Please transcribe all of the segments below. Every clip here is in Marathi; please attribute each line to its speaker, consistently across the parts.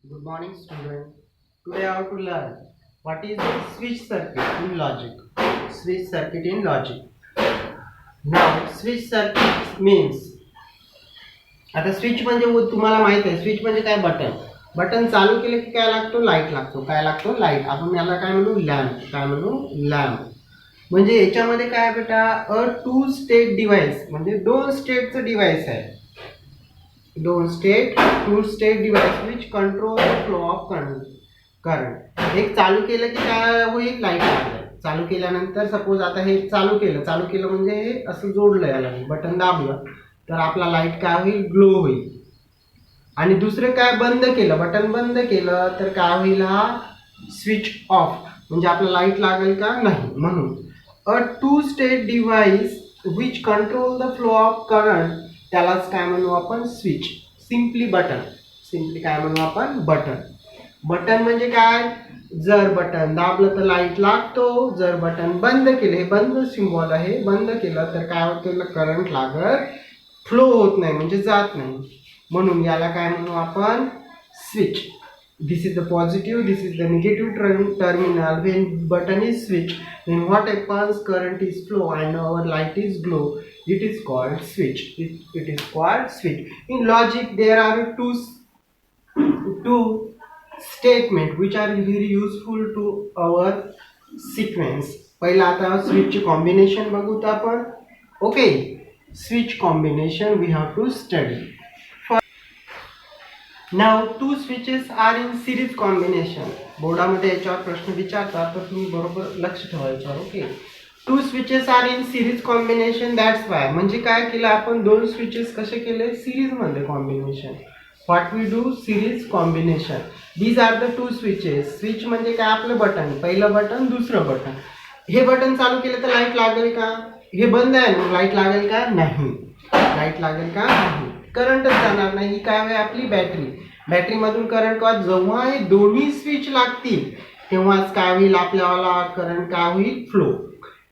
Speaker 1: Good morning, student. Today I have to learn what is the switch circuit in logic. Switch circuit in logic. Now, switch circuit means आता स्विच म्हणजे तुम्हाला माहित आहे स्विच म्हणजे काय बटन. बटन चालू केलं की काय लागतो लाईट लागतो. काय लागतो लाईट. आपण याला काय म्हणू लॅम्प. काय म्हणू लॅम्प. म्हणजे याच्यामध्ये काय बेटा अ टू स्टेट डिव्हाइस म्हणजे दोन स्टेटचं डिव्हाइस आहे. Two state device which control the flow of current. एक चालू केलं की काय होईल लाईट लागेल. चालू केल्यानंतर सपोज आता हे चालू केलं म्हणजे हे असं जोडलं याला बटन दाबलं तर आपला लाईट काय होईल ग्लो होईल. आणि दुसरं काय बंद केलं बटन बंद केलं तर काय होईल हा स्विच ऑफ म्हणजे आपला लाईट लागेल का नाही. म्हणून a two state device which control the flow of current त्यालाच काय म्हणू आपण स्विच. Simply button. सिम्पली काय म्हणू आपण बटन. बटन म्हणजे काय जर बटन दाबलं तर लाईट लागतो. जर बटन बंद केलं हे बंद सिम्बॉल आहे बंद केलं तर काय होतं करंट लागत फ्लो होत नाही म्हणजे जात नाही. म्हणून याला काय म्हणू आपण switch. This is the positive, this is the negative terminal. When button is switch, then what happens? Current is flow and our light is glow. It is called switch. It is called switch. In logic, there are two statement which are very useful to our sequence. पहिला आता switch combination बघूत आपण. Okay, switch combination we have to study. Now two switches are in series combination. बोर्डामध्ये याच्यावर प्रश्न विचारतात तर तुम्ही बरोबर लक्ष ठेवायचं. Okay. Two switches are in series combination that's why. म्हणजे काय केलं आपण दोन स्विचेस कसे केले सिरीज मध्ये combination. What we do series combination. These are the two switches. Switch म्हणजे काय आपलं बटन. पहिलं बटन दुसरं बटन. हे बटन चालू केलं तर लाईट लागेल का. हे बंद आहे ना लाईट लागेल का नाही. लाईट लागेल का नाही. करंटच जाणार नाही. ही काय आहे आपली बॅटरी. बॅटरी मधून करंट का जेव्हा हे दोन्ही स्विच लागतील तेव्हाच काय होईल आपल्याला करंट काय होईल फ्लो.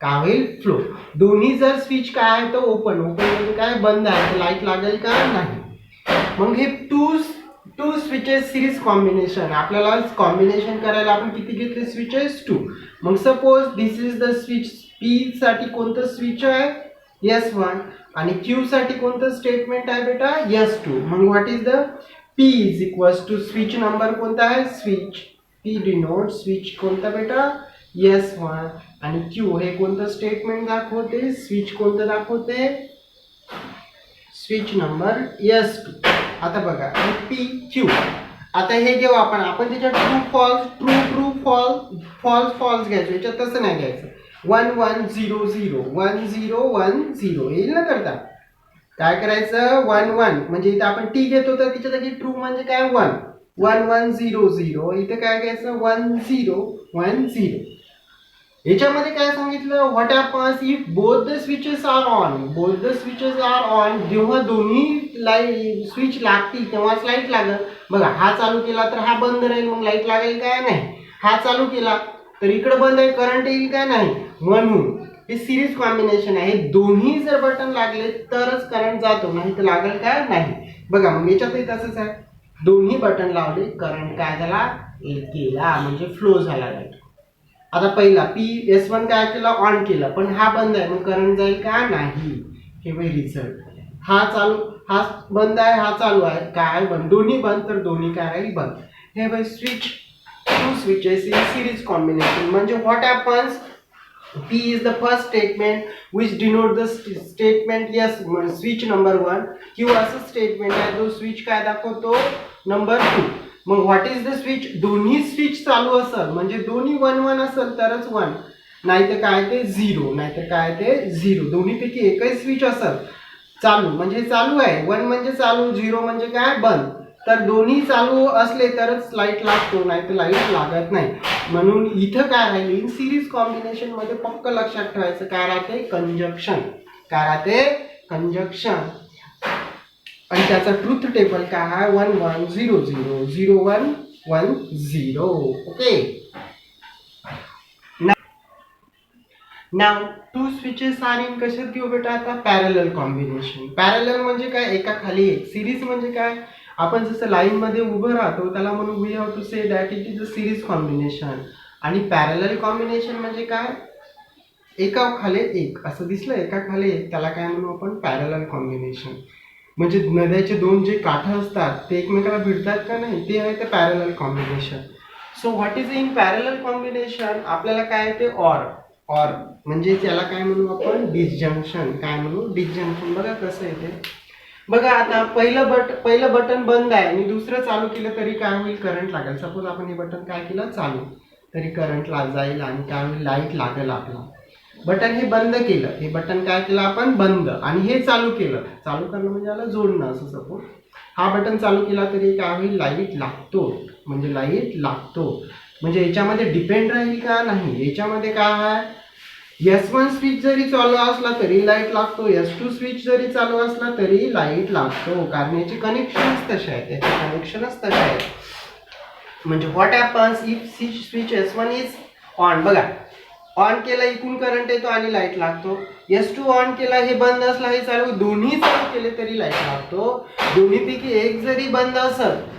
Speaker 1: काय होईल फ्लो. दोन्ही जर स्विच काय आहे तर ओपन म्हणजे काय बंद आहे तर लाईट लागेल का नाही. मग हे टू स्विचेस सिरीज कॉम्बिनेशन. आपल्याला कॉम्बिनेशन करायला आपण किती घेतले स्विचेस टू. मग suppose this is the switch. P साठी कोणतं स्विच आहे S1 आणि क्यू साठी कोणतं स्टेटमेंट आहे बेटा S2. मग what is the P is equals to switch number कोणता आहे स्विच. P डिनोट स्विच कोणता बेटा S1 आणि Q हे कोणतं स्टेटमेंट दाखवते स्विच कोणतं दाखवते स्विच नंबर S2. आता बघा P Q. आता हे घेऊ आपण त्याच्यात ट्रू फॉल्स घ्यायचं. याच्यात तसं नाही घ्यायचं. 1 1 0 0 1 0 1 0 येईल ना करता. काय करायचं 1 1 म्हणजे इथे आपण टी घेतो तर तिच्या जागी ट्रू म्हणजे काय 1 1 1 0 0 इथे काय घ्यायचं 1 0 1 0. याच्यामध्ये काय सांगितलं what happens if both the switches are on. जेव्हा दोन्ही लाईट स्विच लागतील तेव्हाच लाईट लागेल. बघा हा चालू केला तर हा बंद राहील मग लाईट लागेल काय नाही. हा चालू केला तर इकडे बंद आहे करंट येईल काय नाही. म्हणून हे सिरीज कॉम्बिनेशन आहे. दोन्ही जर बटन लागले तरच करंट जातो नाही तर लागेल काय नाही. बघा मग याच्यातही तसंच आहे. दोन्ही बटन लावले करंट काय झाला केला म्हणजे फ्लो झाला लाईट. आता पहिला S1 काय केला ऑन केला पण हा बंद आहे मग करंट जाईल का नाही. हे बाई रिझल्ट. हा चालू हा बंद आहे हा चालू आहे काय बंद दोन्ही बंद तर दोन्ही काय राहील बंद. हे by switch two switches in series combination. म्हणजे what happens P is the first statement which denote the statement yes switch number 1. Q असं स्टेटमेंट आहे तो स्विच काय दाखवतो नंबर 2. मग व्हॉट इज द स्विच. दोन्ही स्विच चालू असेल म्हणजे दोन्ही 1 1 असेल तरच 1 नाहीतर काय ते 0 नाहीतर काय ते 0. दोन्हीपैकी एकही स्विच असेल चालू म्हणजे चालू आहे 1 म्हणजे चालू 0 म्हणजे काय बंद. तर दोन्ही चालू असले तरच लाईट लागतो नाहीतर लाईट लागत नाही. म्हणून इथं काय राहिले इन सिरीज कॉम्बिनेशन मध्ये पक्क लक्षात ठेवायचं काय राहते कंजक्शन. काय राहते कंजक्शन. आणि त्याचा ट्रुथ टेबल काय आहे 1 1 0 0 0 1 1 0. Okay. Now two switches are in कशात घेऊ बेटा आता पॅरलल कॉम्बिनेशन. पॅरलल म्हणजे काय एका खाली एक. सिरीज म्हणजे काय आपण जसं लाईन मध्ये उभं राहतो त्याला म्हणून we have to say that it is a series combination. आणि पॅरलल कॉम्बिनेशन म्हणजे काय, एका खाली एक असं दिसलं, एका खाली एक, त्याला काय म्हणू आपण पॅरलल कॉम्बिनेशन. म्हणजे नद्याचे दोन जे काठं असतात ते एकमेकाला भिडतात का नाही, ते आहे ते parallel combination. So what is in parallel combination, आपल्याला काय ते ऑर म्हणजे त्याला काय म्हणू आपण डिसजंक्शन. काय म्हणू डिसजंक्शन. बघा कसं आहे ते. बघा आता पहिलं बटन बंद आहे आणि दुसरं चालू केलं तरी काय होईल, करंट लागेल. सपोज आपण हे बटन काय केलं चालू, तरी करंट जाईल आणि काय होईल, लाईट लागेल आपला. बटन हे बंद केलं, हे बटन काय केलं आपण बंद, आणि हे चालू केलं. चालू करणं म्हणजे याला जोडणं. असं सपोज हा बटन चालू केला तरी काय होईल, लाईट लागतो. म्हणजे लाईट लागतो म्हणजे याच्यामध्ये डिपेंड राहील का नाही, याच्यामध्ये काय आहे, S1 स्विच जरी चालू असला तरी लाईट लागतो, S2 स्विच जरी चालू असला तरी लाईट लागतो. कारण याचे कनेक्शनच तसे आहेत, याचे कनेक्शनच तसे आहेत. म्हणजे what happens if switch S1 is on. बघा ऑन केला इकडून करंट येतो आणि लाईट लागतो. S2 ऑन केला, हे बंद असला हे चालू, दोन्ही चालू केले तरी लाईट लागतो. दोन्हीपैकी एक जरी बंद असेल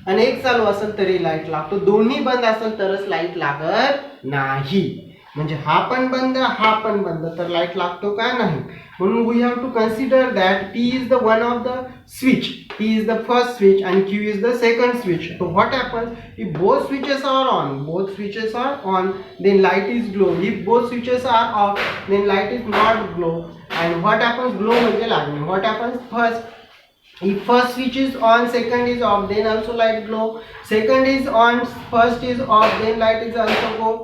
Speaker 1: आणि एक चालू असेल तरी लाईट लागतो. दोन्ही बंद असेल तरच लाईट लागत नाही. म्हणजे हा पण बंद हा पण बंद तर लाईट लागतो का नाही. म्हणून we have to consider that P is the one of the switch, P is the first switch and Q is the second switch. So what happens if both switches are on, then light is glow. If both switches are off, then light is not glow. And what happens, glow म्हणजे लागणे. What happens first, if first switch is on, second is off, then also light glow. Second is on, first is off, then light is also glow.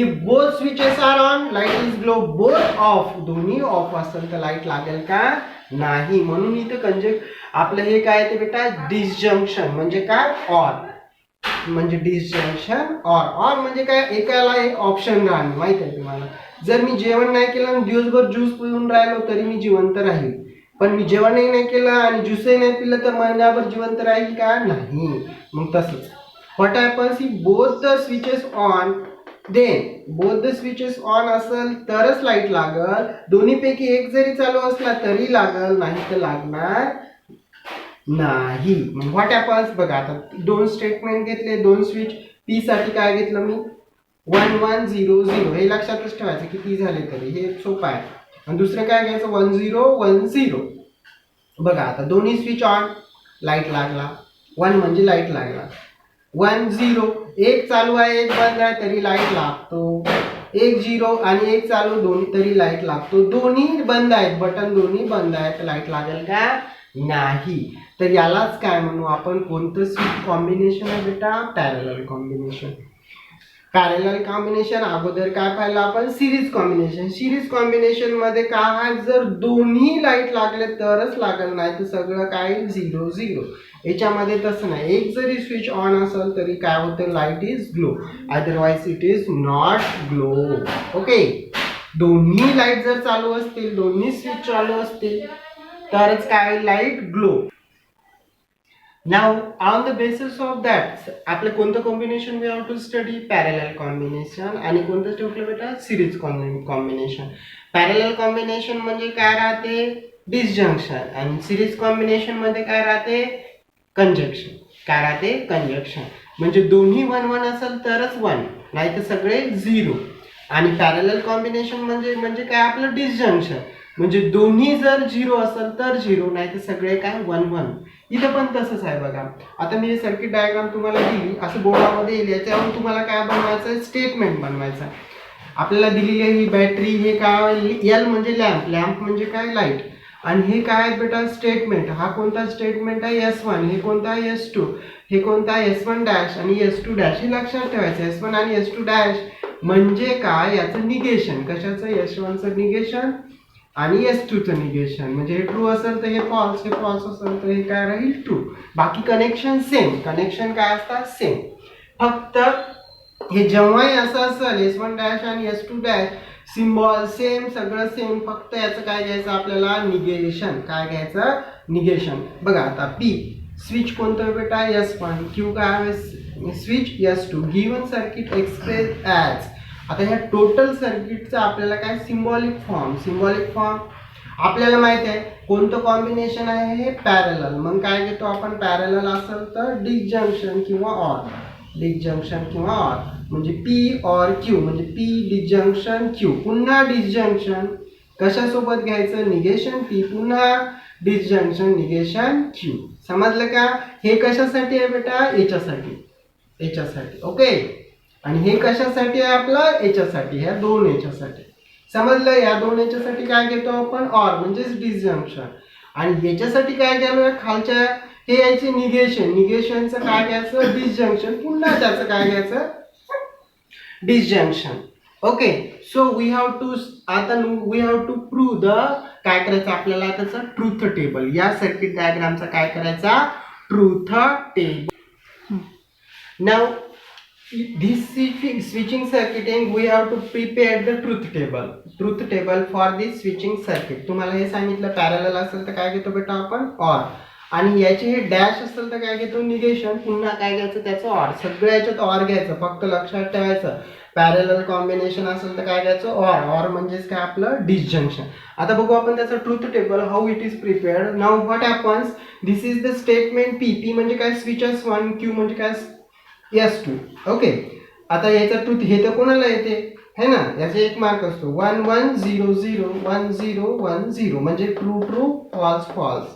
Speaker 1: If both switches are on, light is glow. Both off, दोन्ही ऑफ असेल तर लाईट लागेल का नाही. म्हणून इथे आपलं हे काय ते बेटा डिसजंक्शन. म्हणजे काय ऑर, म्हणजे डिसजंक्शन ऑर म्हणजे काय, एकाला एक ऑप्शन राहणे. माहित आहे तुम्हाला, जर मी जेवण नाही केलं आणि दिवसभर ज्यूस पिऊन राहिलो तरी मी जिवंत राहील, पण मी जेवणही नाही केलं आणि ज्यूसही नाही पिलं तर महिनाभर जिवंत राहील का नाही. मग तसंच what happens if both the switches on, then both the switches on असेल तरच लाईट लागल. दोन्हीपैकी एक जरी चालू असला तरी लागल, नाही तर लागणार नाही. मग व्हॉट हॅपन्स, बघा आता दोन स्टेटमेंट घेतले, दोन स्विच. पी साठी काय घेतलं मी 1 1 0 0, हे लक्षातच ठेवायचं किती झाले तरी, हे सोपं आहे. आणि दुसरं काय घ्यायचं 1 0 1 0. बघा आता दोन्ही स्विच ऑन, लाईट लागला. 1 म्हणजे लाईट लागला. 1 0, एक चालू आहे एक बंद आहे तरी लाईट लागतो. 1 0 आणि एक चालू, दोन्ही तरी लाईट लागतो. दोन्ही बंद आहेत, बटन दोन्ही बंद आहेत तर लाईट लागेल का नाही. तर यालाच काय म्हणू आपण, कोणतं स्विच कॉम्बिनेशन आहे बेटा, पॅरलल कॉम्बिनेशन. पॅरलल कॉम्बिनेशन अगोदर काय पाहिलं आपण, सिरीज कॉम्बिनेशन. सिरीज कॉम्बिनेशन मध्ये काय आहे, जर दोन्ही लाईट लागले तरच लागल, नाही तर सगळं काय 0 0. याच्यामध्ये तसं नाही, एक जरी स्विच ऑन असेल तरी काय होतं, light is glow, otherwise it is not glow. Okay, दोन्ही लाईट जर चालू असतील, दोन्ही स्विच चालू असतील तरच काय light glow. Now on the basis of that आपलं कोणतं combination we have to study, parallel combination. आणि कोणतं ठेवलं बेटा, सिरीज कॉम्बिनेशन. पॅरलल कॉम्बिनेशन म्हणजे काय राहते, डिसजंक्शन. आणि सिरीज कॉम्बिनेशन मध्ये काय राहते, कंजक्शन. काय राहते, कंजक्शन. म्हणजे दोन्ही 1 1 असेल तरच 1, नाही तर सगळे 0. आणि पॅरलल कॉम्बिनेशन म्हणजे काय आपलं डिसजंक्शन. म्हणजे दोन्ही जर 0 असेल तर 0, नाही तर सगळे काय 1 1. इथं पण तसंच आहे बघा. आता मी सर्किट डायग्राम तुम्हाला दिली, असं बोर्डामध्ये येईल, याच्यावरून तुम्हाला काय बनवायचं, स्टेटमेंट बनवायचं. आपल्याला दिलेली ही बॅटरी, हे काय एल म्हणजे लॅम्प, लॅम्प म्हणजे काय लाईट. आणि हे काय आहे बेटा स्टेटमेंट. हा कोणता स्टेटमेंट आहे, S1. हे कोणता आहे, S2. हे कोणता आहे, S1 डॅश आणि S2 डॅश. हे लक्षात ठेवायचं, S1 आणि S2 डॅश म्हणजे काय, याचं निगेशन. कशाचं, S1चं निगेशन आणि S2चं निगेशन. म्हणजे हे ट्रू असेल तर हे फॉल्स, हे फॉल्स असेल तर हे काय राहील, ट्रू. बाकी कनेक्शन सेम. कनेक्शन काय असतात, सेम. फक्त हे जेव्हाही असं असेल S1 डॅश आणि S2 डॅश, सिम्बॉल सेम, सगळं सेम, फक्त याचं काय घ्यायचं आपल्याला, निगेशन. काय घ्यायचं, निगेशन. बघा आता पी स्विच कोणतं बेटा, S1. क्यू काय switch S2. Given circuit express as. आता ह्या टोटल सर्किटचा आपल्याला काय सिम्बॉलिक फॉर्म आपल्याला माहित आहे कोणतं कॉम्बिनेशन आहे हे पॅरलल. मग काय घेतो आपण, पॅरलल असेल तर डिसजंक्शन किंवा ऑर. डिसजंक्शन किंवा ऑर म्हणजे पी ऑर क्यू, म्हणजे पी डिसजंक्शन क्यू. पुन्हा डिसजंक्शन कशासोबत घ्यायचं, निगेशन पी, पुन्हा डिसजंक्शन निगेशन क्यू. समजलं का. हे कशासाठी आहे बेटा, याच्यासाठी, याच्यासाठी. ओके. आणि हे कशासाठी आहे आपलं, याच्यासाठी, ह्या दोन याच्यासाठी. समजलं. या दोन याच्यासाठी काय घेतो आपण, ऑर म्हणजेच डिसजंक्शन. आणि याच्यासाठी काय घ्यायला, खालच्या हे यायचे निगेशन, निगेशनचं काय घ्यायचं, डिसजंक्शन, पुन्हा त्याचं काय घ्यायचं, disjunction. Okay. So we have to, आता we have to prove the, काय करायचं आपल्याला त्याचं ट्रूथ टेबल. या सर्किट डायग्रामचा काय करायचा, ट्रूथ टेबल. नाव this switching circuiting we have to prepare the truth table for this switching circuit. तुम्हाला हे सांगितलं पॅरलल असेल तर काय घेतो बेटा आपण, ऑर. आणि याचे हे डॅश असेल तर काय घेतो, निगेशन, पुन्हा काय घ्यायचं त्याचं ऑर. सगळ्या याच्यात ऑर घ्यायचं, फक्त लक्षात ठेवायचं पॅरलल कॉम्बिनेशन असेल तर काय घ्यायचं, ऑर. ऑर म्हणजेच काय आपलं डिसजंक्शन. आता बघू आपण त्याचं truth table how it is prepared. Now what happens, this is the statement P. P म्हणजे काय, स्विचेस 1, क्यू म्हणजे काय, S2. ओके. आता याचा ट्रूथ हे तर कोणाला येते है ना, याचा एक मार्क असतो 1 1 0 0 1 0 1 0 म्हणजे true true, false false.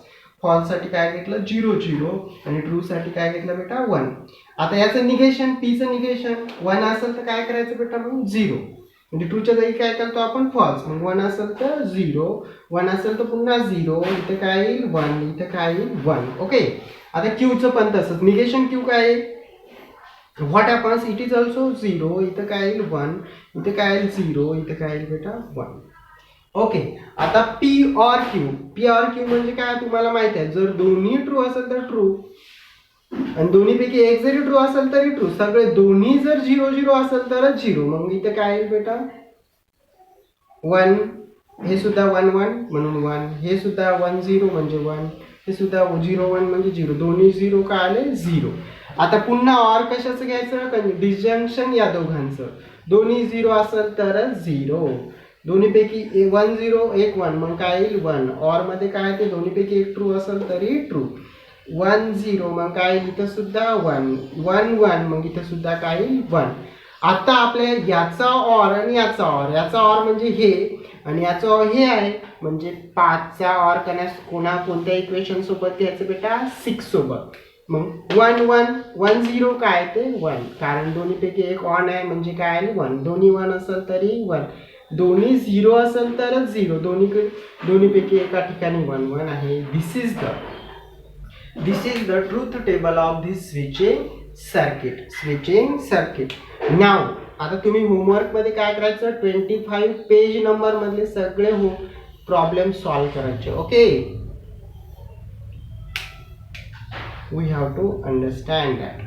Speaker 1: False साठी काय घेतलं 0 0 आणि ट्रू साठी काय घेतलं बेटा 1. आता याचं निगेशन, पीचं निगेशन 1 असेल तर काय करायचं बेटा, मग 0 म्हणजे ट्रूच्या जागी काय करतो आपण फॉल्स. मग 1 असेल तर 0, 1 असेल तर पुन्हा 0, इथे काय येईल 1, इथे काय येईल 1. ओके. आता क्यूचं पण तसंच, निगेशन क्यू काय आहे, what happens, it is also 0, इथं काय येईल 1, इथे काय येईल 0, इथे काय येईल बेटा 1. ओके. आता P or Q. P or Q म्हणजे काय तुम्हाला माहित आहे, जर दोन्ही ट्रू असेल तर ट्रू, आणि दोन्हीपैकी एक जरी ट्रू असेल तरी ट्रू, सगळे दोन्ही जर 0 0 असेल तरच 0. मग इथे काय येईल बेटा 1, हे सुद्धा 1 1 म्हणून 1, हे सुद्धा 1 0 म्हणजे 1, हे सुद्धा 0 1 म्हणजे 0, दोन्ही 0 काय आले 0. आता पुन्हा ऑर कशाचं घ्यायचं, डिसजंक्शन या दोघांचं. दोन्ही 0 असेल तरच 0, दोन्हीपैकी 1 0 1 1 मग काय येईल 1. ऑर मध्ये काय ते दोन्हीपैकी एक ट्रू असेल तरी ट्रू. 1 0 मग काय येईल, इथं सुद्धा 1 1 1 मग इथं सुद्धा काय येईल 1. आता आपल्या याचा ऑर आणि याचा ऑर, याचा ऑर म्हणजे हे आणि याचा ऑर हे आहे, म्हणजे 5चा ऑर करण्यास कोणत्या इक्वेशन सोबत घ्यायचं बेटा, 6 सोबत. मग 1 1 1 0 काय ते 1, कारण दोन्हीपैकी एक ऑन आहे म्हणजे काय 1. दोन्ही 1 असेल तरी 1, दोन्ही 0 असेल तरच 0, दोन्हीपैकी एका ठिकाणी 1 1 आहे. This is the truth table of this switching circuit. नाव आता तुम्ही होमवर्क मध्ये काय करायचं, 25 पेज नंबर मधले सगळे प्रॉब्लेम सॉल्व करायचे. Okay. we have to understand that.